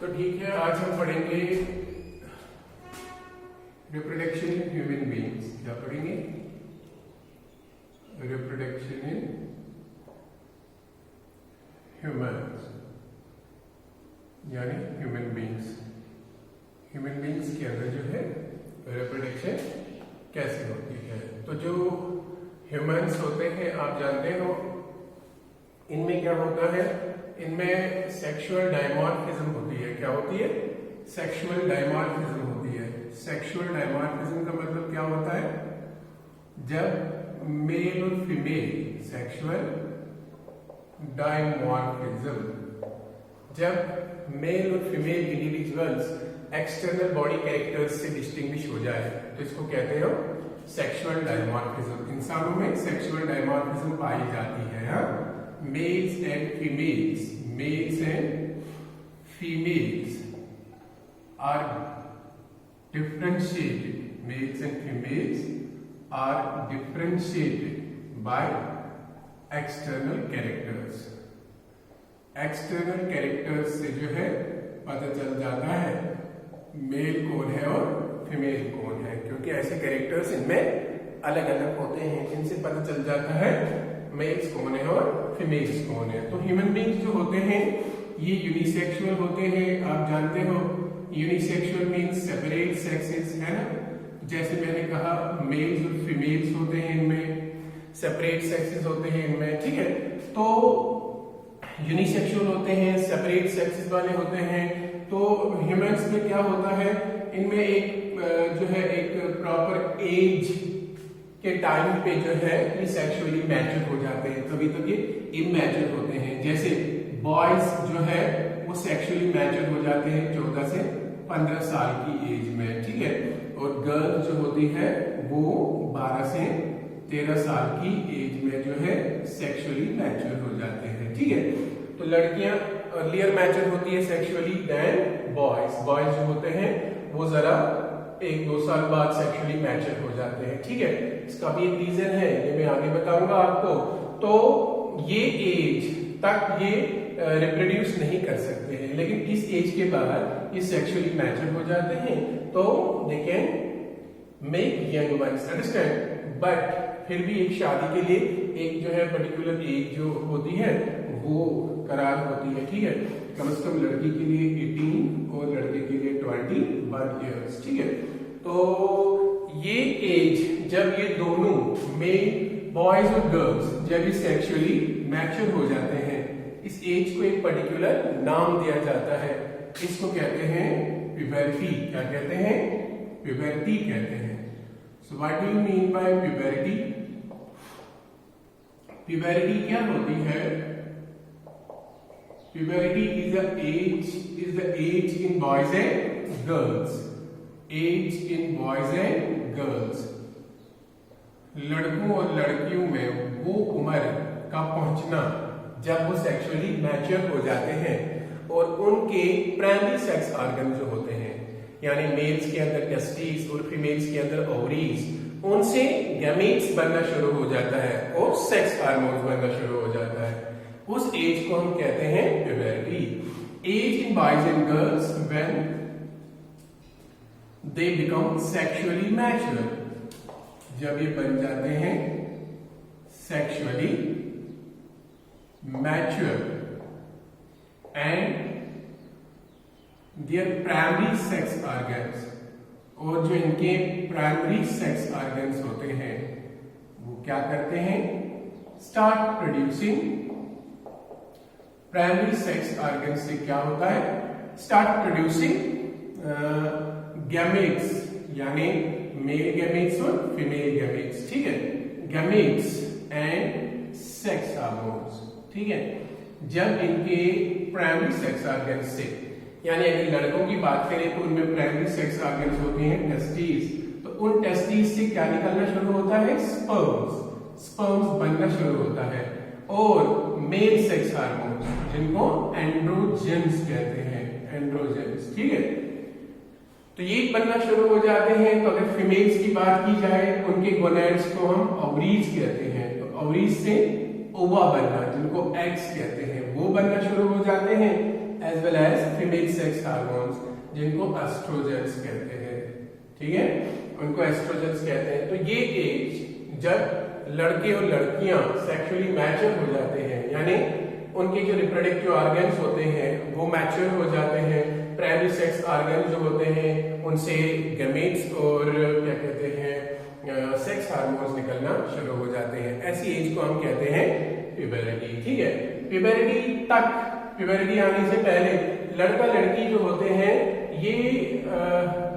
तो ठीक है, आज हम पढ़ेंगे रिप्रोडक्शन इन ह्यूमन बीइंग्स। क्या पढ़ेंगे? रिप्रोडक्शन इन ह्यूमन्स यानी ह्यूमन बीइंग्स। ह्यूमन बीइंग्स के अंदर जो है रिप्रोडक्शन कैसे होती है। तो जो ह्यूमन्स होते हैं, आप जानते हो, इनमें क्या होता है, इनमें सेक्सुअल डायमॉर्फिज्म होती है। क्या होती है? सेक्सुअल डायमॉर्फिज्म होती है। सेक्सुअल डायमॉर्फिज्म का मतलब क्या होता है? जब मेल और फीमेल सेक्सुअल डायमॉर्फिज्म, जब मेल और female individuals external body characters से डिस्टिंग्विश हो जाए तो इसको कहते हो सेक्सुअल डायमॉर्फिज्म। इंसानों में सेक्सुअल डायमॉर्फिज्म पाई जाती है। Males and females, males and females are differentiated, males and females are differentiated by external characters। external characters से जो है पता चल जाता है मेल कौन है और फीमेल कौन है, क्योंकि ऐसे कैरेक्टर्स इनमें अलग अलग होते हैं जिनसे पता चल जाता है मेल्स कौन है और फीमेल्स कौन है। तो ह्यूमन बीइंग्स जो होते हैं ये यूनिसेक्सुअल होते हैं। आप जानते हो यूनिसेक्सुअल मीन्स सेपरेट सेक्सेस, है ना। जैसे मैंने कहा मेल्स और फीमेल्स होते हैं इनमें, सेपरेट सेक्सेस होते हैं इनमें, ठीक है। तो यूनिसेक्सुअल होते हैं, सेपरेट सेक्सेस वाले होते हैं। तो ह्यूमंस में क्या होता है, इनमें एक जो है एक प्रॉपर एज के टाइम पे जो है ये सेक्सुअली मैच्योर हो जाते हैं, तभी तो ये इमैच्योर होते हैं। जैसे बॉयज जो है वो सेक्सुअली मैच्योर हो जाते हैं 14 से 15 साल की एज में, ठीक है। और गर्ल जो होती है वो 12 से 13 साल की एज में जो है सेक्सुअली मैच्योर हो जाते हैं, ठीक है। तो लड़कियां अर्लियर मैच्योर होती है सेक्सुअली देन बॉयज। बॉयज जो होते हैं वो जरा 1-2 साल बाद सेक्सुअली मैच्योर हो जाते हैं, ठीक है। इसका भी एक रीजन है, ये मैं आगे बताऊंगा आपको। तो ये एज तक ये रिप्रोड्यूस नहीं कर सकते हैं, लेकिन इस एज के बाद ये सेक्सुअली मैच्योर हो जाते हैं तो they can make young ones, understand. But फिर भी एक शादी के लिए एक जो है पर्टिकुलर एज जो होती है वो करार होती है, ठीक है। कम से कम लड़की के लिए 18 और लड़के के लिए 21 ईयर्स, ठीक है। तो ये एज जब ये दोनों मेल बॉयज और गर्ल्स जब ये सेक्सुअली मैच्योर हो जाते हैं, इस एज को एक पर्टिकुलर नाम दिया जाता है। इसको कहते हैं प्यूबर्टी। क्या कहते हैं? प्यूबर्टी कहते हैं। So what do you mean by puberty? Puberty क्या होती है? Puberty is the age in boys and girls. Age in boys and girls, लड़कों और लड़कियों में वो उम्र का पहुंचना जब वो सेक्सुअली मैच्योर हो जाते हैं और उनके प्राइमरी सेक्स ऑर्गन जो होते हैं, यानी मेल्स के अंदर टेस्टिस और फीमेल्स के अंदर ओवरीज, उनसे गैमेट्स बनना शुरू हो जाता है और सेक्स हार्मोन्स बनना शुरू हो जाता है। उस एज को हम कहते हैं puberty. Age in boys and girls when they become sexually mature, जब ये बन जाते हैं sexually mature and their primary sex organs, और जो इनके प्राइमरी सेक्स ऑर्गन्स होते हैं वो क्या करते हैं? Start producing. Primary sex organs से क्या होता है? स्टार्ट प्रोड्यूसिंग गैमेट्स, यानी मेल गैमेट्स और फीमेल गैमेट्स, ठीक है। गैमेट्स एंड सेक्स हार्मोन्स, ठीक है। जब इनके प्राइमरी सेक्स ऑर्गन्स से, यानी अगर लड़कों की बात करें तो उनमें प्राइमरी सेक्स ऑर्गन्स होते हैं टेस्टिस, तो उन टेस्टिस से क्या निकलना शुरू होता है? स्पर्म्स। स्पर्म्स बनना शुरू होता है और मेल सेक्स हार्मोन्स जिनको एंड्रोजेंस कहते हैं, एंड्रोजेंस, ठीक है। तो ये बनना शुरू हो जाते हैं। तो अगर फीमेल्स की बात की जाए, उनके गोनैड्स को हम ओवरीज कहते हैं। तो ओवरीज से ओवा बनना, जिनको एग्स कहते हैं, वो बनना शुरू हो जाते हैं। As well as female sex sex hormones जिनको एस्ट्रोजेंस कहते हैं, ठीक है, उनको एस्ट्रोजेंस कहते हैं। तो ये एज जब लड़के और लड़कियां सेक्सुअली मैच्योर हो जाते हैं, यानी उनके जो रिप्रोडक्टिव ऑर्गन्स होते हैं वो मैच्योर हो जाते हैं, प्राइमरी सेक्स ऑर्गन जो होते हैं उनसे गैमेट्स और क्या कहते हैं सेक्स हार्मोन्स निकलना शुरू हो जाते हैं। ऐसी एज को हम कहते हैं प्यूबरिटी, ठीक है। प्यूबरिटी तक, प्यूबरिटी आने से पहले लड़का लड़की जो होते हैं ये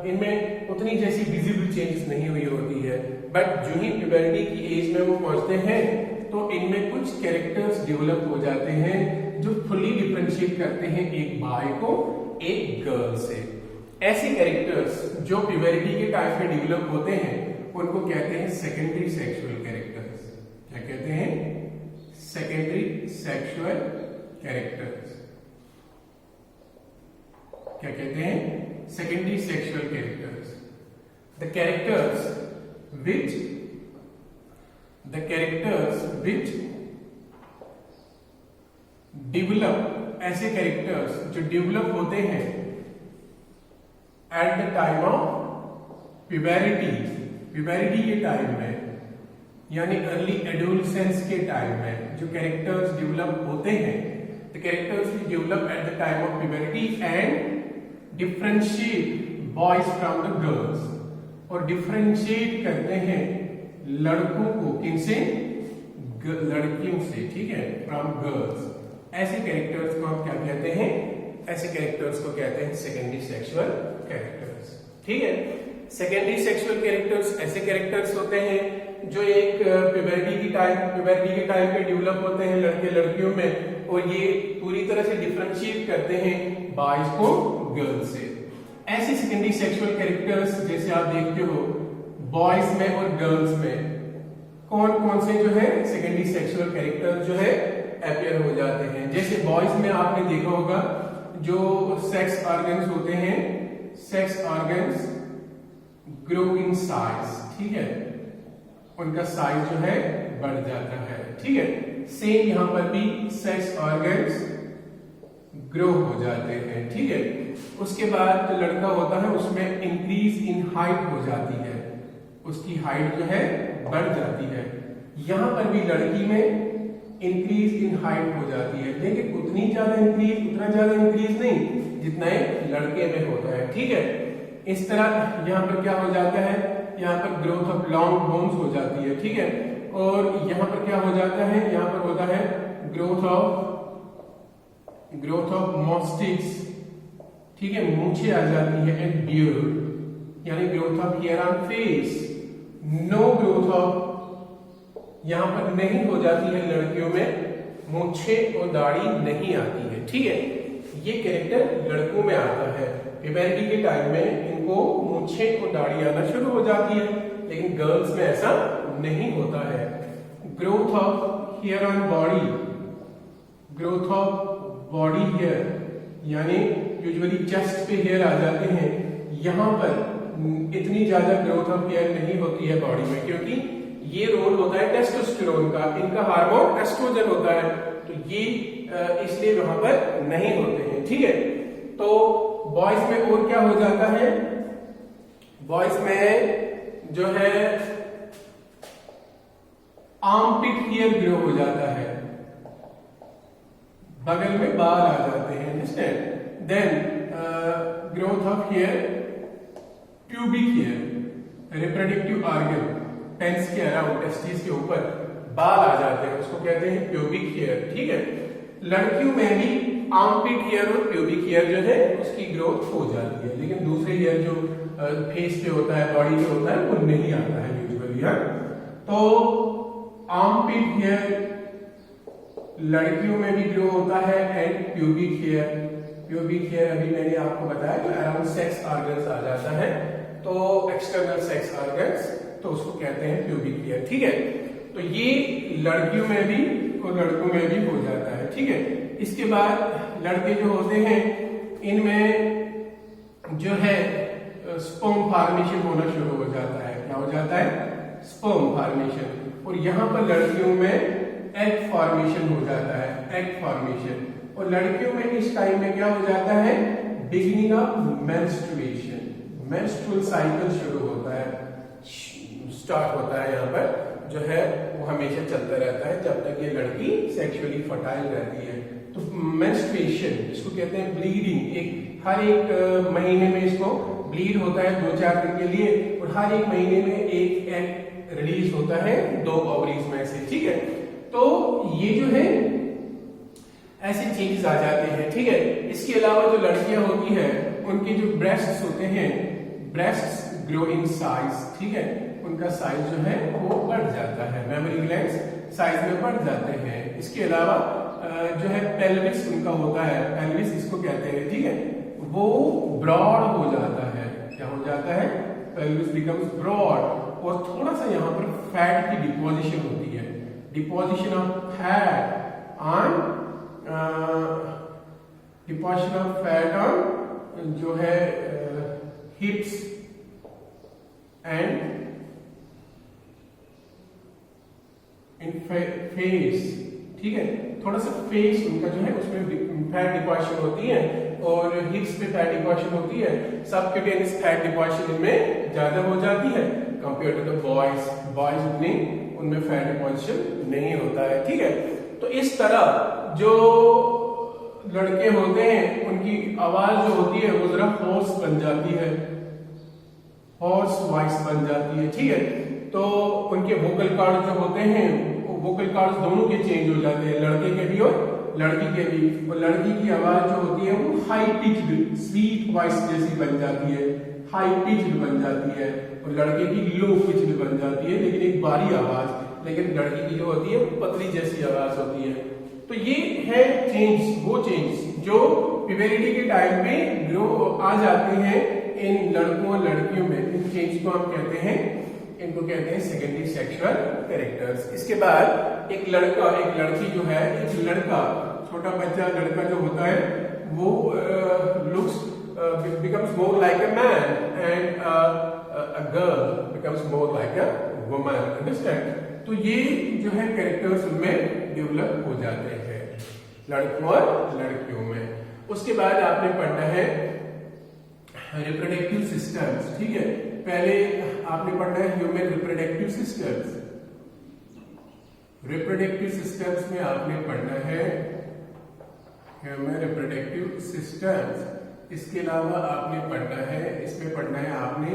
इनमें उतनी जैसी विजिबल चेंजेस नहीं हुई होती है, बट जो ही प्यूबरिटी की एज में वो पहुंचते हैं तो इनमें कुछ कैरेक्टर्स डेवलप हो जाते हैं जो फुली डिफरेंशिएट करते हैं एक बॉय को एक गर्ल से। ऐसे कैरेक्टर्स जो प्यूबरिटी के टाइम पे डेवलप होते हैं उनको कहते हैं सेकेंडरी सेक्सुअल कैरेक्टर्स। क्या कहते हैं? Secondary sexual characters. क्या कहते हैं? Secondary sexual characters. The characters which develop, ऐसे कैरेक्टर्स जो डेवलप होते हैं एट द टाइम ऑफ प्यूबरिटी, प्यूबरिटी के टाइम में, यानी अर्ली एडोलसेंस के टाइम में जो कैरेक्टर्स डेवलप होते हैं, the characters which develop at the time of puberty and differentiate boys from the girls, और डिफरेंशिएट करते हैं लड़कों को किनसे? लड़कियों से, ठीक है, फ्रॉम गर्ल्स। ऐसे कैरेक्टर्स को हम क्या कहते हैं? ऐसे कैरेक्टर्स को कहते हैं सेकेंडरी सेक्सुअल कैरेक्टर्स, ठीक है। सेकेंडरी सेक्सुअल कैरेक्टर्स ऐसे कैरेक्टर्स होते हैं जो एक प्यूबरिटी के टाइम पे डेवलप होते हैं लड़के लड़कियों में, और ये पूरी तरह से डिफरेंशिएट करते हैं बॉयज को गर्ल्स से। ऐसे सेकेंडरी सेक्सुअल कैरेक्टर्स जैसे आप देखते हो बॉयज में और गर्ल्स में कौन कौन से जो है सेकेंडरी सेक्सुअल कैरेक्टर जो है अपीयर हो जाते हैं। जैसे बॉयज में आपने देखा होगा जो सेक्स ऑर्गन्स होते हैं, sex organs grow in size, ठीक है, उनका साइज जो है बढ़ जाता है, ठीक है। सेम यहां पर भी सेक्स ऑर्गन्स ग्रो हो जाते हैं, ठीक है। उसके बाद जो लड़का होता है उसमें इंक्रीज इन हाइट हो जाती है, उसकी हाइट जो है बढ़ जाती है। यहां पर भी लड़की में इंक्रीज इन हाइट हो जाती है, लेकिन उतना ज्यादा इंक्रीज नहीं जितना एक लड़के में होता है, ठीक है। इस तरह यहां पर क्या हो जाता है, यहां पर ग्रोथ ऑफ लॉन्ग बोन्स हो जाती है, ठीक है। और यहां पर क्या हो जाता है, यहां पर होता है ग्रोथ ऑफ मॉस्टिक्स, ठीक है, मूंछें आ जाती है, एंड बियर्ड, यानी growth of hair on face. No growth of, यहां पर नहीं हो जाती है लड़कियों में मूंछें और दाढ़ी नहीं आती है, ठीक है। ये कैरेक्टर लड़कों में आता है। प्यूबरिटी के टाइम में इनको मूंछें और दाढ़ी आना शुरू हो जाती है, लेकिन गर्ल्स में ऐसा नहीं होता है। Growth of hair on body, growth of body hair, यानी यूजुअली चेस्ट पे हेयर आ जाते हैं, यहां पर इतनी ज्यादा ग्रोथ ऑफ हेयर नहीं होती है बॉडी में, क्योंकि ये रोल होता है टेस्टोस्टेरोन का, इनका हार्मोन एस्ट्रोजन होता है, तो ये इसलिए वहां पर नहीं होते हैं, ठीक है। तो बॉयज में और क्या हो जाता है, बॉयज में जो है आर्मपिट हेयर ग्रो हो जाता है, बगल में बाल आ जाते हैं, understand. Then growth of hair, pubic hair, reproductive organ, penis के अराउंड, टेस्टिस के ऊपर बाल आ जाते हैं, उसको कहते हैं प्यूबिक हेयर, ठीक है। लड़कियों में भी आर्मपिट हेयर और प्यूबिक हेयर जो है उसकी ग्रोथ हो जाती है, लेकिन दूसरे हेयर जो फेस पे होता है, बॉडी पे होता है, वो नहीं आता है यूजुअली। तो आर्मपिट हेयर लड़कियों में भी ग्रो होता है, and pubic hair, pubic hair अभी मैंने आपको बताया जो अराउंड सेक्स ऑर्गन्स आ जाता है, तो एक्सटर्नल सेक्स ऑर्गन्स, तो उसको कहते हैं प्यूबिक हेयर, ठीक है। तो ये लड़कियों में भी और लड़कों में भी हो जाता है, ठीक है। इसके बाद लड़के जो होते हैं इनमें जो है स्पर्म फॉर्मेशन होना शुरू हो जाता है। क्या हो जाता है? Sperm formation. और यहां पर लड़कियों में एग फॉर्मेशन हो जाता है, एग फॉर्मेशन। और लड़कियों में इस टाइम में क्या हो जाता है? Beginning of menstruation, menstrual cycle शुरू होता है, स्टार्ट होता है यहाँ पर जो है वो हमेशा चलता रहता है जब तक ये लड़की सेक्सुअली फर्टाइल रहती है। तो मेंस्ट्रुएशन इसको कहते हैं ब्लीडिंग, एक हर एक महीने में इसको ब्लीड होता है 2-4 दिन के लिए, और हर एक महीने में एक एग रिलीज होता है 2 ओवरीज में से, ठीक है। तो ये जो है ऐसे चेंजेस आ जाते हैं, ठीक है। इसके अलावा जो लड़कियां होती हैं उनके जो ब्रेस्ट्स होते हैं, ब्रेस्ट्स ग्रो इन साइज, ठीक है, उनका साइज जो है वो बढ़ जाता है, मेमोरी ग्लैंड्स साइज में बढ़ जाते हैं। इसके अलावा जो है पेल्विस उनका होता है, पेल्विस इसको कहते हैं, ठीक है, वो ब्रॉड हो जाता है। क्या हो जाता है? पेल्विस बिकम्स ब्रॉड, और थोड़ा सा यहाँ पर फैट की डिपोजिशन होती है, deposition of fat on deposition of fat on जो है हिप्स एंड इन फेस, ठीक है, थोड़ा सा फेस उनका जो है उसमें फैट डिपोजिशन होती है, और हिप्स पे फैट डिपोजिशन होती है। सब क्यूटेनियस फैट डिपोजिशन इनमें ज्यादा हो जाती है compare to the boys, boys उतनी उनमें फैट डिपोजिशन नहीं होता है, ठीक है। तो इस तरह जो लड़के होते हैं उनकी आवाज जो होती है वो जरा होर्स बन जाती है, हॉर्स वॉइस बन जाती है, ठीक है। तो उनके वोकल कॉर्ड जो होते हैं, वोकल कॉर्ड्स दोनों के चेंज हो जाते हैं, लड़के के भी और लड़की के भी। और लड़की की आवाज जो होती है वो हाई पिच्ड स्वीट वॉइस जैसी बन जाती है, हाई पिच्ड बन जाती है, और लड़के की लो पिच्ड बन जाती है, लेकिन एक बारी आवाज। लेकिन लड़की की जो होती है वो पतली जैसी आवाज होती है। तो ये है चेंज, वो चेंज जो प्यूबरिटी के टाइम पे जो आ जाते हैं इन लड़कों और लड़कियों में। इन चेंज को हम कहते हैं, इनको कहते हैं सेकेंडरी सेक्सुअल कैरेक्टर्स। इसके बाद एक लड़का, एक लड़की जो है, एक लड़का, छोटा बच्चा लड़का जो होता है वो looks becomes more like a man and a girl becomes more like a woman, understand? तो ये जो है कैरेक्टर्स उनमें डेवलप हो जाते हैं लड़कों और लड़कियों में। उसके बाद आपने पढ़ना है रिप्रोडक्टिव सिस्टम्स, ठीक है। पहले आपने पढ़ना है human reproductive systems. Reproductive systems में आपने पढ़ना है ह्यूमन रिप्रोडक्टिव सिस्टम्स। इसके अलावा आपने पढ़ना है, इसमें पढ़ना है आपने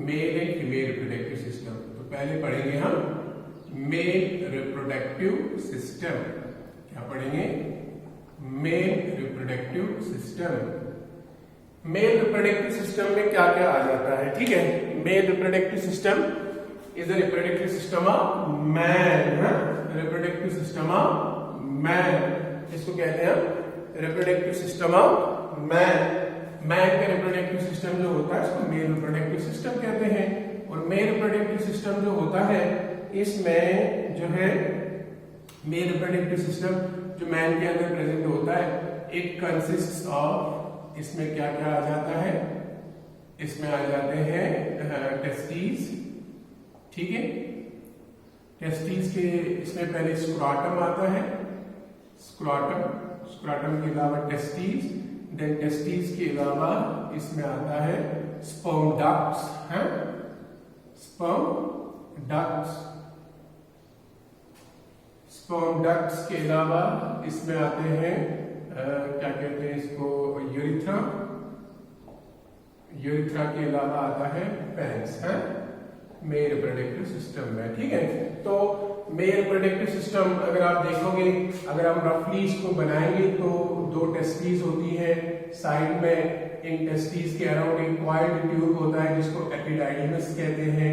male and female reproductive system. तो पहले पढ़ेंगे हम मेल रिप्रोडक्टिव सिस्टम। क्या पढ़ेंगे? Male reproductive system. Male reproductive system में क्या क्या आ जाता है, ठीक है। Male reproductive system is the reproductive system of man, reproductive system of man, इसको कहते हैं reproductive system of man. Man का रिप्रोडक्टिव सिस्टम जो होता है उसको मेल रिप्रोडक्टिव सिस्टम कहते हैं। और मेल रिप्रोडक्टिव सिस्टम जो होता है इसमें जो है मेल रिप्रोडक्टिव सिस्टम जो मैन के अंदर प्रेजेंट होता है, इट कंसिस्ट्स ऑफ, इसमें क्या क्या आ जाता है, इसमें आ जाते हैं टेस्टिस, ठीक है। टेस्टिस के इसमें पहले स्क्रोटम आता है, स्क्रोटम, स्क्रोटम के अलावा टेस्टिस, देन टेस्टिस के अलावा इसमें आता है स्पर्म डक्ट्स, हैं, स्पर्म डक्ट्स। स्पर्म डक्ट्स के अलावा इसमें आते हैं क्या कहते हैं इसको, यूरिथ्रा। यूरिथ्रा के अलावा आता है पेनिस, है मेल रिप्रोडक्टिव सिस्टम में, ठीक है। तो मेल रिप्रोडक्टिव सिस्टम अगर आप देखोगे, अगर हम रफली इसको बनाएंगे तो 2 टेस्टिस होती है साइड में, इन टेस्टिस के अराउंड एक कॉइल्ड ट्यूब होता है जिसको एपिडाइडिमस कहते हैं।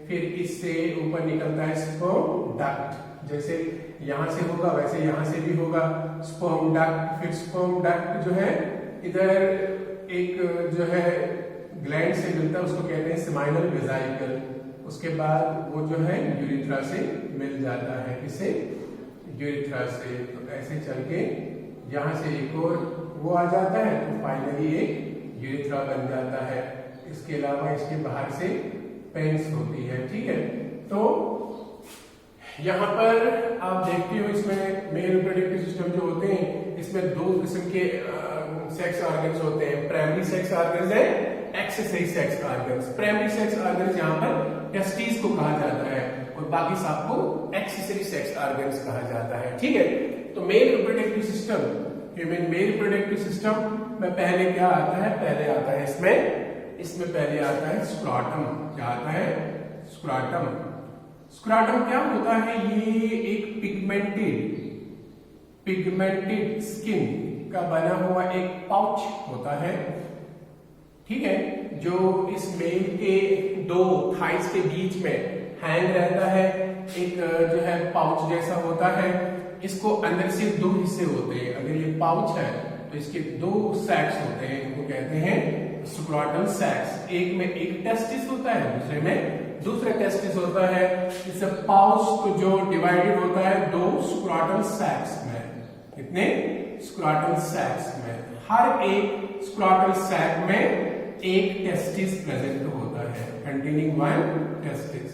फिर इससे ऊपर निकलता है स्पर्म डक्ट, जैसे यहां से होगा वैसे यहां से भी होगा स्पर्म डक्ट। फिर स्पर्म डक्ट जो है इधर एक जो है ग्लैंड से मिलता है, उसको कहते हैं सेमाइनल वेसिकल। उसके बाद वो जो है यूरिथ्रा से मिल जाता है, किसे, यूरिथ्रा से। तो ऐसे चल के यहां से एक और वो आ जाता है, तो फाइनली एक यूरिथ्रा बन जाता है। इसके अलावा इसके बाहर से पेनिस होती है, ठीक है। तो यहाँ पर आप देखते हो इसमें मेल रिप्रोडक्टिव सिस्टम जो होते हैं इसमें 2 किस्म के सेक्स सेक्स ऑर्गन्स होते हैं, प्राइमरी सेक्स ऑर्गन्स है, accessory sex organs. Primary sex organs यहाँ पर टेस्टिस को कहा जाता है और बाकी सबको एक्सेसरी सेक्स ऑर्गन्स कहा जाता है, ठीक है। तो male reproductive system, human male reproductive system में पहले क्या आता है, पहले आता है इसमें पहले आता है स्क्रोटम। क्या आता है? स्क्रोटम। स्क्रोटम क्या होता है? ये एक पिगमेंटेड स्किन का बना हुआ एक पाउच होता है, ठीक है, जो इस मेल के दो थाइस के बीच में हैंग रहता है। एक जो है पाउच जैसा होता है। इसको अंदर से दो हिस्से होते हैं। अगर ये पाउच है तो इसके दो सैक्स होते हैं, इनको कहते हैं स्क्रोटल सैक्स। एक में एक टेस्टिस होता है, दूसरे में दूसरा टेस्टिस होता है। इस पाउच जो डिवाइडेड होता है दो स्क्रोटल सैक्स में। कितने? स्क्रोटल सैक्स में। हर एक स्क्रोटल सैक में एक टेस्टिस प्रेजेंट होता है, containing one testis.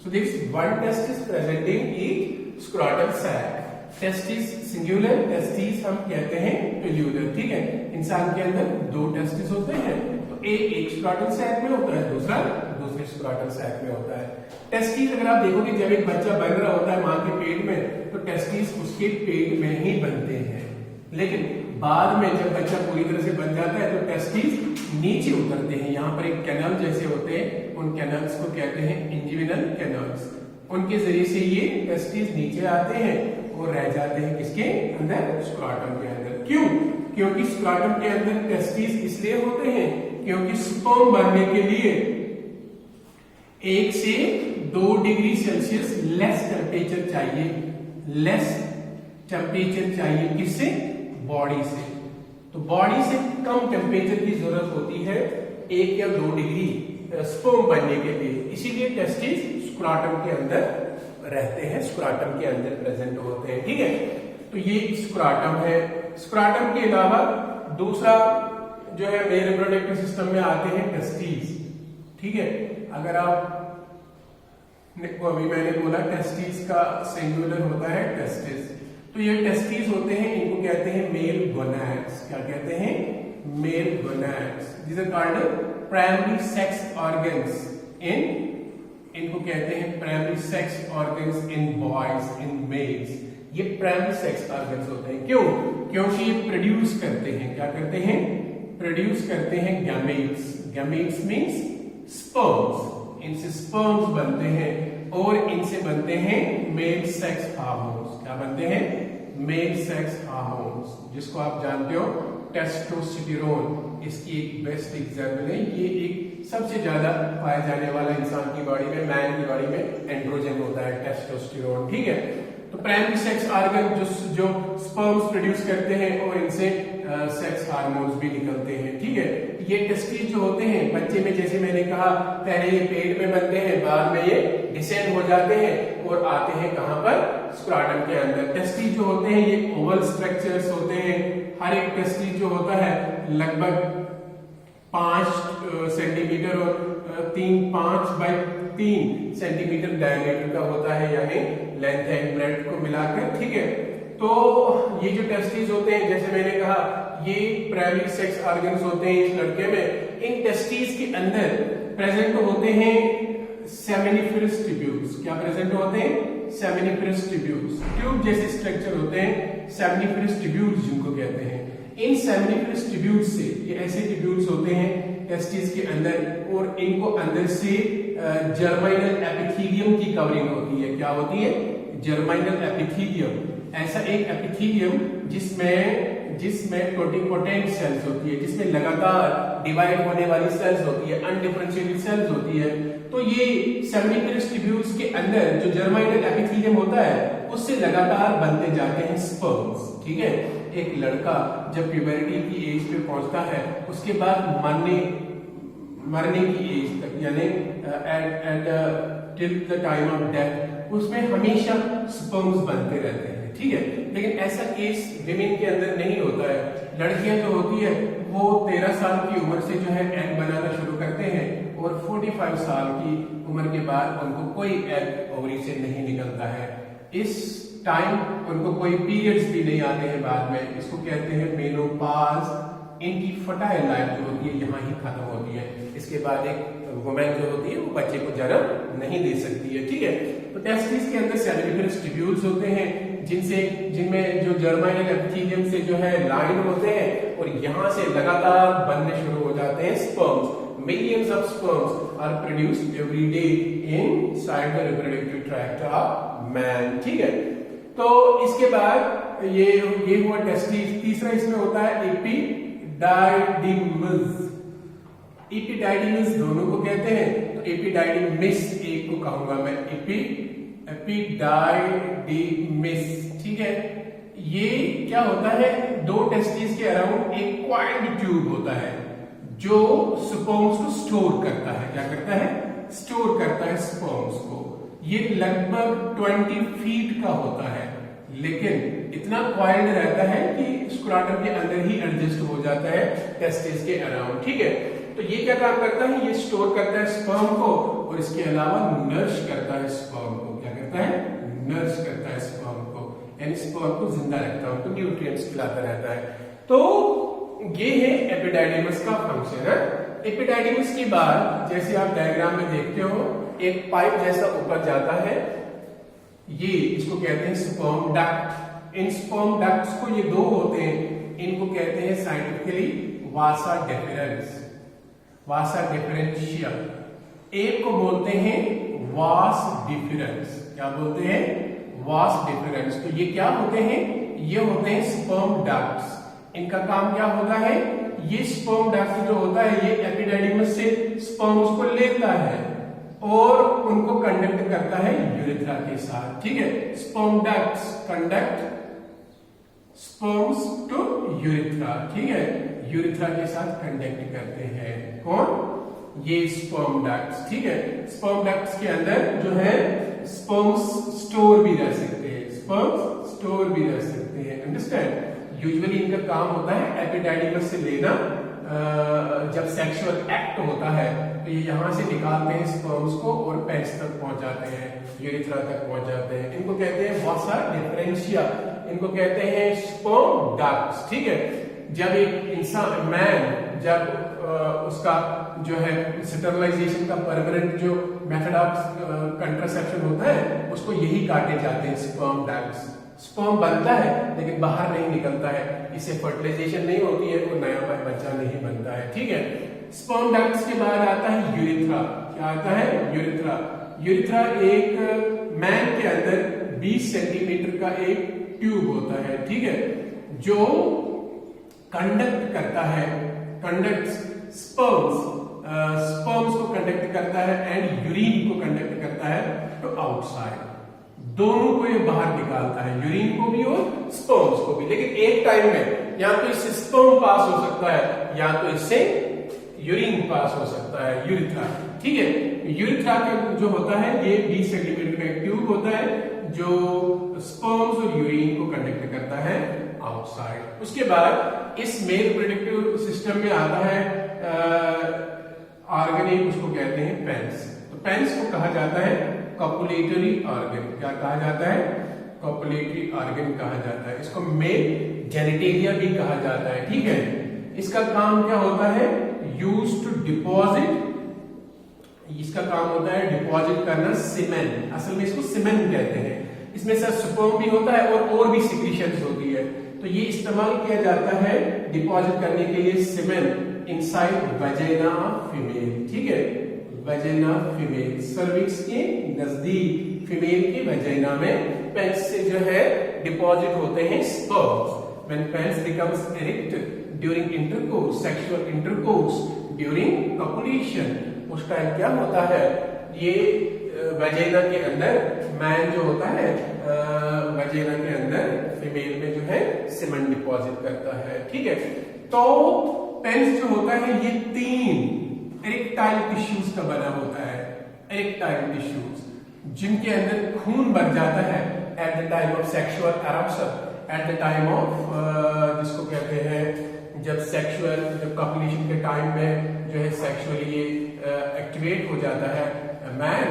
So this one testis present in each scrotal sac. Testis singular, testis हम कहते हैं प्लूरल, ठीक है। इंसान के अंदर दो टेस्टिस होते हैं, तो एक स्क्रोटल सैक में होता है, दूसरा दूसरे स्क्रोटल सैक में होता है। टेस्टिस अगर आप देखोगे जब एक बच्चा बन रहा होता है मां के पेट में, तो टेस्टिस उसके पेट में ही बनते हैं। लेकिन बाद में जब बच्चा पूरी तरह से बन जाता है तो टेस्टिस नीचे उतरते हैं। यहाँ पर एक कैनल जैसे होते हैं, उन कैनल्स को कहते हैं इंजिविनल कैनल्स। उनके जरिए से ये टेस्टिस नीचे आते हैं और रह जाते हैं किसके अंदर? स्क्रोटम के अंदर। क्यों? क्योंकि स्क्रोटम के अंदर टेस्टिस इसलिए होते हैं क्योंकि स्पर्म बनने के लिए 1 से 2 डिग्री सेल्सियस लेस टेम्परेचर चाहिए। किससे? बॉडी से। तो बॉडी से कम टेम्परेचर की जरूरत होती है 1 या 2 डिग्री स्पर्म बनने के लिए। इसीलिए टेस्टिस स्क्रोटम के अंदर रहते हैं, स्क्रोटम के अंदर प्रेजेंट होते हैं, ठीक है। तो ये स्क्रोटम है। स्क्रोटम के अलावा दूसरा जो है मेल रिप्रोडक्टिव सिस्टम में आते हैं टेस्टिस, ठीक है। अगर आप अभी मैंने बोला टेस्टिस का सिंगुलर होता है टेस्टिस, तो ये टेस्टिस होते हैं, इनको कहते हैं मेल गोनैड्स। क्या कहते हैं? Male gonads. These are called primary sex organs इनको कहते हैं primary sex organs in boys, in males. ये प्राइमरी सेक्स ऑर्गन्स होते हैं। क्यों? क्योंकि ये प्रोड्यूस करते हैं, क्या करते हैं? प्रोड्यूस करते हैं गैमेट्स। Gametes means sperms. इनसे स्पर्म्स बनते हैं और इनसे बनते हैं मेल सेक्स हार्मोन्स। क्या बनते हैं? मेल सेक्स हार्मोन्स, जिसको आप जानते हो टेस्टोस्टेरोन। इसकी एक बेस्ट एग्जाम्पल है, ये एक सबसे ज्यादा पाया जाने वाला इंसान की बॉडी में, मैन की बॉडी में एंड्रोजन होता है टेस्टोस्टेरोन, ठीक है। तो प्राइमरी सेक्स ऑर्गन जो स्पर्म्स प्रोड्यूस करते हैं और इनसे सेक्स हार्मोन्स भी निकलते हैं, ठीक है। ये टेस्टिस जो होते हैं बच्चे में, जैसे मैंने कहा पहले ये पेट में बनते हैं, बाद में ये डिसेंड हो जाते हैं और आते हैं कहां पर? स्क्रोटम के अंदर। टेस्टिस जो होते हैं ये ओवल स्ट्रक्चर्स होते हैं। हर एक टेस्टिस जो होता है लगभग 5 सेंटीमीटर और 5 बाई 3 सेंटीमीटर डायमीटर का होता है, यानी लेंथ एंड ब्रेड्थ को मिलाकर, ठीक है। तो ये जो टेस्टिस होते हैं, जैसे मैंने कहा ये प्राइमरी सेक्स ऑर्गन्स होते हैं इस लड़के में। इन टेस्टिस के अंदर प्रेजेंट होते हैं सेमिनिफरस ट्यूब्यूल्स। क्या प्रेजेंट होते हैं? Seminiferous tubules. ट्यूब जैसे स्ट्रक्चर होते हैं, सेमिनिफरस ट्यूब्यूल्स जिनको कहते हैं। इन सेमिनिफरस ट्यूब्यूल्स से, ये ऐसे ट्यूब्यूल्स होते हैं टेस्टिस के अंदर, और इनको अंदर से जर्माइनल एपिथेलियम की कवरिंग होती है। क्या होती है? जर्माइनल एपिथेलियम। ऐसा एक एपिथेलियम जिसमें टोटिपोटेंट सेल्स होती है, जिसमें लगातार डिवाइड होने वाली सेल्स होती है, अनडिफरेंशिएटेड सेल्स होती है। तो ये सेमिनिफरस ट्यूब्यूल्स के अंदर जो जर्माइनल एपिथेलियम होता है, उससे लगातार बनते जाते हैं स्पर्म्स, ठीक है। एक लड़का जब प्यूबर्टी की एज पे पहुंचता है, उसके बाद मरने की एज तक, यानी till the time of death, उसमें हमेशा स्पर्म्स बनते रहते हैं, ठीक है। लेकिन ऐसा केस विमेन के अंदर नहीं होता है। लड़कियां जो होती है वो 13 साल की उम्र से जो है एग बनाना शुरू करते हैं और 45 साल की उम्र के बाद उनको कोई एग ओवरी से नहीं निकलता है। इस टाइम उनको कोई पीरियड्स भी नहीं आते हैं बाद में। इसको कहते हैं मेनोपॉज इनकी फर्टाइल लाइफ जो होती है यहाँ ही खत्म होती है। इसके बाद एक वुमेन जो होती है वो बच्चे को जन्म नहीं दे सकती है, ठीक है। तो टेस्टिस के अंदर सेल्यूलर ट्यूब्यूल्स होते हैं जिनमें जो जर्माइनल एपिथेलियम से जो है लाइन होते हैं और यहाँ से लगातार बनने शुरू हो जाते हैं sperms. Millions of sperms are produced every day inside the reproductive tract of man, ठीक है। तो इसके बाद ये हुआ टेस्टिस। तीसरा इसमें होता है एपिडाइडिमस। एपिडाइडिमस दोनों को कहते हैं, तो एपिडाइडिमिस एक को कहूंगा मैं, एपिडाइडिमिस, ठीक है। ये क्या होता है, दो टेस्टिस के अराउंड एक क्वाइल्ड ट्यूब होता है जो स्पर्म्स को स्टोर करता है। क्या करता है? स्टोर करता है स्पर्म्स को। ये लगभग 20 फीट का होता है, लेकिन इतना क्वाइल्ड रहता है कि स्क्रोटम के अंदर ही एडजस्ट हो जाता है टेस्टिस के अराउंड, ठीक है। तो ये क्या काम करता है, ये स्टोर करता है स्पर्म को और इसके अलावा नर्श करता है स्पर्म को। क्या करता है? नर्श करता है स्पर्म को, यानी स्पर्म को जिंदा रखता है, उनको न्यूट्रिएंट्स खिलाता रहता है। तो ये है एपिडाइडिमस का फंक्शन है। एपिडाइडिमस के बाद जैसे आप डायग्राम में देखते हो एक पाइप जैसा ऊपर जाता है, ये इसको कहते हैं स्पर्म डक्ट। इन स्पर्म डक्ट्स को ये दो होते हैं, इनको कहते हैं साइंटिफिकली वासा डिफरेंस, वासा डिफरेंशिया। एक को बोलते हैं वास डिफरेंस। क्या बोलते हैं? Vas deferens. तो ये क्या होते हैं? ये होते हैं स्पर्म डक्ट्स। इनका काम क्या होता है? ये स्पर्म डक्ट जो होता है ये एपिडाइडिमस से स्पर्म्स को लेता है और उनको कंडक्ट करता है यूरेथ्रा के साथ, ठीक है। Sperm ducts conduct sperms to urethra, ठीक है। यूरेथ्रा के साथ कंडक्ट करते हैं कौन? ये स्पर्म डक्ट्स, ठीक है। स्पर्म डक्ट्स के अंदर जो है स्पर्म्स स्टोर भी रह सकते हैं, स्पर्म्स स्टोर भी रह सकते हैं, अंडरस्टैंड। यूजुअली इनका काम होता है एपिडाइडिमस से लेना, जब सेक्सुअल एक्ट होता है तो ये यहाँ से निकालते हैं स्पर्म्स को और पेनिस तक पहुंच जाते हैं, यूरेथ्रा तक पहुंच जाते हैं। इनको कहते हैं वासा डिफरेंशिया, इनको कहते हैं स्पर्म डक्ट्स, ठीक है। जब एक इंसान मैन जब उसका जो है स्टरलाइजेशन का परमानेंट जो मेथड ऑफ कंट्रासेप्शन होता है उसको यही काटे जाते हैं स्पर्म डक्ट्स। स्पर्म बनता है लेकिन बाहर नहीं निकलता है, इससे फर्टिलाइजेशन नहीं होती है और नया बच्चा नहीं बनता है, ठीक है। स्पर्म डक्ट्स के बाद आता है यूरेथ्रा। क्या आता है? यूरेथ्रा। यूरेथ्रा एक मैन के अंदर 20 सेंटीमीटर का एक ट्यूब होता है, ठीक है, जो कंडक्ट करता है, कंडक्ट स्पर्म्स को कंडक्ट करता है एंड यूरिन को कंडक्ट करता है टू आउटसाइड। दोनों को ये बाहर निकालता है, यूरिन को भी और स्पर्म्स को भी, लेकिन एक टाइम में या तो इससे स्पर्म पास हो सकता है या तो इससे यूरिन पास हो सकता है, यूरेथ्रा, ठीक है। यूरेथ्रा का जो होता है ये 20 सेंटीमीटर का एक ट्यूब होता है जो स्पर्म्स और यूरिन को कंडक्ट करता है आउटसाइड। उसके बाद इस मेल रिप्रोडक्टिव सिस्टम में आता है ऑर्गन, उसको कहते हैं पेनिस। तो पेनिस को कहा जाता है कॉपुलेटरी ऑर्गन। क्या कहा जाता है? कॉपुलेटरी ऑर्गन कहा जाता है। इसको मेल जेनिटेलिया भी कहा जाता है, ठीक है। इसका काम क्या होता है? यूज टू डिपॉजिट, इसका काम होता है डिपॉजिट करना सीमेन। असल में इसको सीमेन कहते हैं। इसमें से स्पर्म भी होता है और भी सिक्रीशंस होती है, तो ये इस्तेमाल किया जाता है डिपॉजिट करने के लिए सीमेन इनसाइड वजाइना ऑफ फीमेल, ठीक है। वजाइना फीमेल, सर्विक्स के नजदीक फीमेल की वजाइना में पेनिस से जो है डिपॉजिट होते हैं sperms. When penis becomes erect during intercourse, sexual intercourse, during copulation, उस टाइम क्या होता है? ये वजाइना के अंदर मैन जो होता है वजाइना के अंदर फीमेल में जो है सीमेन डिपॉजिट करता है, ठीक है। तो पेनिस जो होता है ये 3 इरेक्टाइल टिश्यूज का बना होता है, इरेक्टाइल टिश्यूज जिनके अंदर खून भर जाता है eight the time of sexual eruption, eight the time of जिसको कहते हैं जब सेक्सुअल, जब कॉपुलेशन के टाइम में जो है सेक्सुअली ये एक्टिवेट हो जाता है मैन।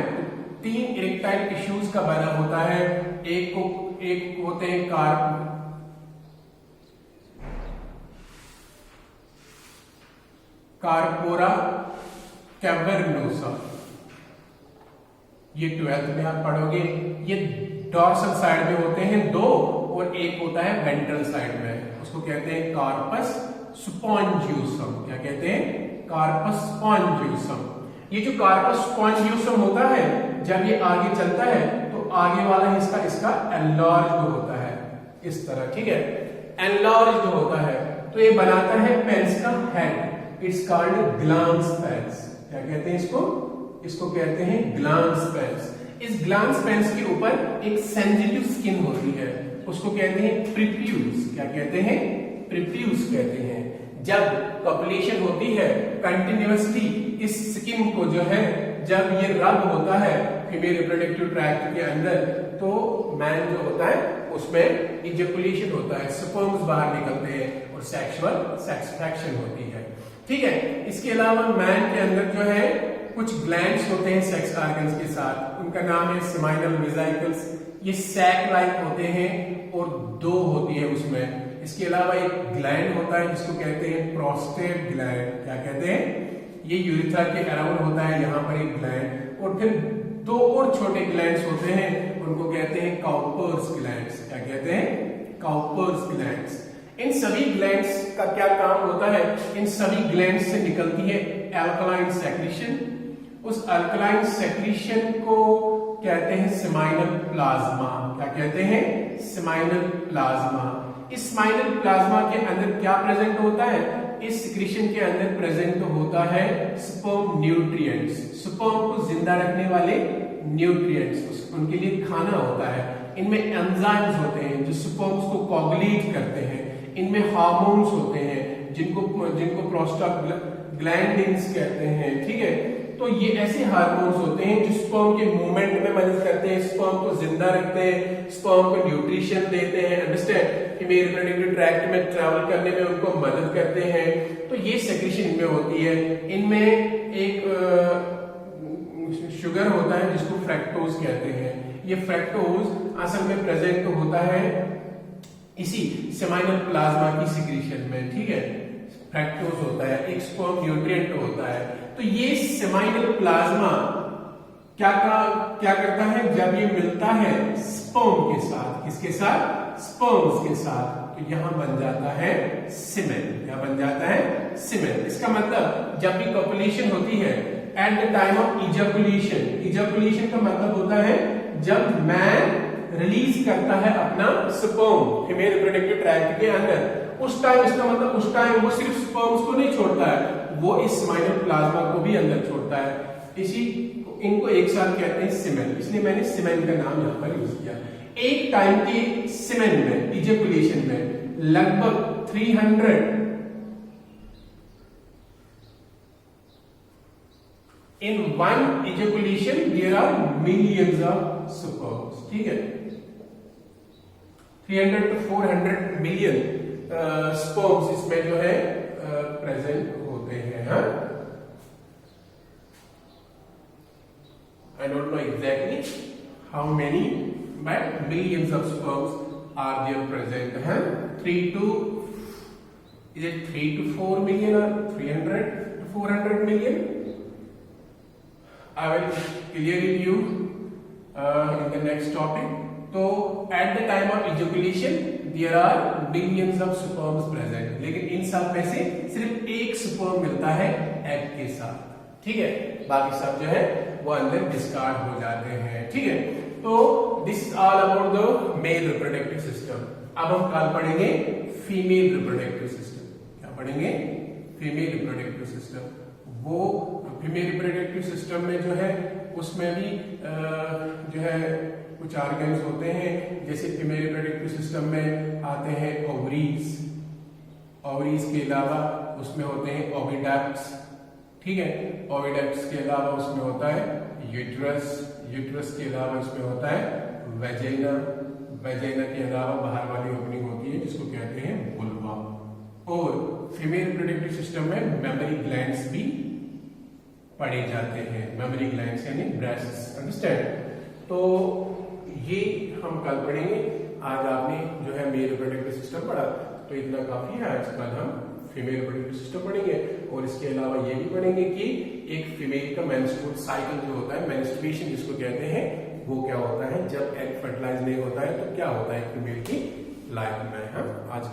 3 इरेक्टाइल टिश्यूज का बना होता है। एक होते हैं कार्पोरा कैवर्नोसा, ये 12th में आप पढ़ोगे। ये डॉर्सल साइड में होते हैं 2 और एक होता है वेंट्रल साइड में, उसको कहते हैं कार्पस स्पॉन्जियोसम। क्या कहते हैं? Corpus spongiosum. ये जो कार्पस स्पॉन्जियोसम होता है, जब ये आगे चलता है तो आगे वाला हिस्सा इसका एनलार्ज्ड होता है इस तरह, ठीक है, एनलार्ज्ड होता है, तो ये बनाता है पेंस का head. It's called glans penis. क्या कहते हैं इसको? इसको कहते हैं ग्लांस पेंस। इस ग्लांस पेंस के ऊपर एक सेंसिटिव स्किन होती है, उसको कहते हैं प्रीप्यूस। क्या कहते हैं? प्रीप्यूस कहते हैं। जब कॉपुलेशन होती है कंटिन्यूअसली, इस स्किन को जो है जब ये रब होता है फीमेल रिप्रोडक्टिव ट्रैक्ट के अंदर, तो मैन जो होता है उसमें इजैकुलेशन होता है, स्पर्म्स बाहर निकलते हैं और सेक्सुअल सेटिस्फैक्शन होती है, ठीक है। इसके अलावा मैन के अंदर जो है कुछ ग्लैंड्स होते हैं सेक्स ऑर्गन्स के साथ, उनका नाम है सेमाइनल वेसिकल्स। ये सैक लाइक होते हैं और 2 होती है उसमें। इसके अलावा एक ग्लैंड होता है जिसको कहते हैं प्रोस्टेट ग्लैंड। क्या कहते हैं? ये यूरिथ्रा के अराउंड होता है, यहाँ पर एक ग्लैंड, और फिर 2 और छोटे ग्लैंड्स होते हैं, उनको कहते हैं काउपर्स ग्लैंड्स। क्या कहते हैं? Cowper's glands. इन सभी ग्लैंड्स का क्या काम होता है? इन सभी ग्लैंड्स से निकलती है एल्कलाइन सेक्रीशन। उस अल्कलाइन सेक्रीशन को कहते हैं सेमाइनल प्लाज्मा। क्या कहते हैं? Seminal plasma. इस सेमाइनल प्लाज्मा के अंदर क्या प्रेजेंट होता है? इस सेक्रीशन के अंदर प्रेजेंट होता है स्पर्म न्यूट्रिएंट्स, स्पर्म को जिंदा रखने वाले न्यूट्रिएंट्स, उनके लिए खाना होता है। इनमें एंजाइम्स होते हैं जो स्पर्म्स को कोगुलेट करते हैं। इनमें हार्मोन्स होते हैं जिनको प्रोस्टाग्लैंडिन्स कहते हैं, ठीक है। तो ये ऐसे हार्मोन्स होते हैं जो स्पर्म के मूवमेंट में मदद करते हैं, स्पर्म को जिंदा रखते हैं, स्पर्म को न्यूट्रिशन देते हैं, अंडरस्टैंड, फीमेल रिप्रोडक्टिव ट्रैक्ट में ट्रैवल करने में उनको मदद करते हैं। तो ये सेक्रीशन इनमें होती है। इनमें एक शुगर होता है जिसको फ्रैक्टोज कहते हैं। ये फ्रैक्टोज असल में प्रेजेंट होता है इसी सेमाइनल प्लाज्मा की सिक्रीशन में, ठीक है। फ्रैक्टोज होता है, एक स्पर्म न्यूट्रिएंट होता है। तो ये सेमाइनल प्लाज्मा क्या करता है? जब ये मिलता है स्पर्म के साथ, किसके साथ? स्पर्म्स के साथ, तो यहां बन जाता है सीमेन। क्या बन जाता है? सीमेन। इसका मतलब जब भी कॉपुलेशन होती है eight the time of ejaculation, ejaculation का मतलब होता है जब मैन रिलीज करता है अपना स्पर्म फीमेल रिप्रोडक्टिव ट्रैक्ट के अंदर, उस टाइम, इसका मतलब उस टाइम वो सिर्फ स्पर्म्स को नहीं छोड़ता है, वो इस सेमाइनल प्लाज्मा को भी अंदर छोड़ता है। इनको एक साथ कहते हैं सीमेन, इसलिए मैंने सीमेन का नाम यहां पर यूज किया। एक टाइम के सीमेन में, इजैकुलेशन में लगभग 300 in one ejaculation there are millions of sperms, ठीक है। 300 to 400 million स्पर्म्स इसमें जो है प्रेजेंट होते हैं। हाँ, I don't know exactly how many, but millions of sperms are there present. हाँ, 3 to 4 million or 300 to 400 million? I will clear it you in the next topic. तो at the time of ejaculation there are billions of sperms present, लेकिन इन सब में से सिर्फ एक sperm मिलता है एग के साथ, ठीक है। बाकी सब जो है वो अंदर डिस्कार्ड हो जाते हैं, ठीक है। तो this is all about the male reproductive system. अब हम कल पढ़ेंगे फीमेल रिप्रोडक्टिव सिस्टम। क्या पढ़ेंगे? Female reproductive system. वो फीमेल रिप्रोडक्टिव सिस्टम में जो है उसमें भी जो है कुछ ऑर्गन्स होते हैं, जैसे फीमेल रिप्रोडक्टिव सिस्टम में आते हैं ओवरीज, ओवरीज के अलावा उसमें होते हैं ओविडक्ट्स, ठीक है। ओविडक्ट्स के अलावा उसमें होता है यूट्रस, यूट्रस के अलावा इसमें होता है वेजाइना, वेजाइना के अलावा बाहर वाली ओपनिंग होती है जिसको कहते हैं वुल्वा। और फीमेल रिप्रोडक्टिव सिस्टम में मेमरी ग्लैंड्स भी पढ़े जाते हैं, मेमरी ग्लैंड्स यानी ब्रेस्ट्स, अंडरस्टैंड। तो ये हम कल पढ़ेंगे। आज आपने जो है मेल रिप्रोडक्टिव सिस्टम पढ़ा, तो इतना काफी है। आज कल हम फीमेल रिप्रोडक्टिव सिस्टम पढ़ेंगे और इसके अलावा ये भी पढ़ेंगे कि एक फीमेल का मेंस्ट्रुअल साइकिल जो होता है, मेंस्ट्रुएशन जिसको कहते हैं, वो क्या होता है, जब एग फर्टिलाइज नहीं होता है तो क्या होता है फीमेल की लाइफ में। हाँ, आज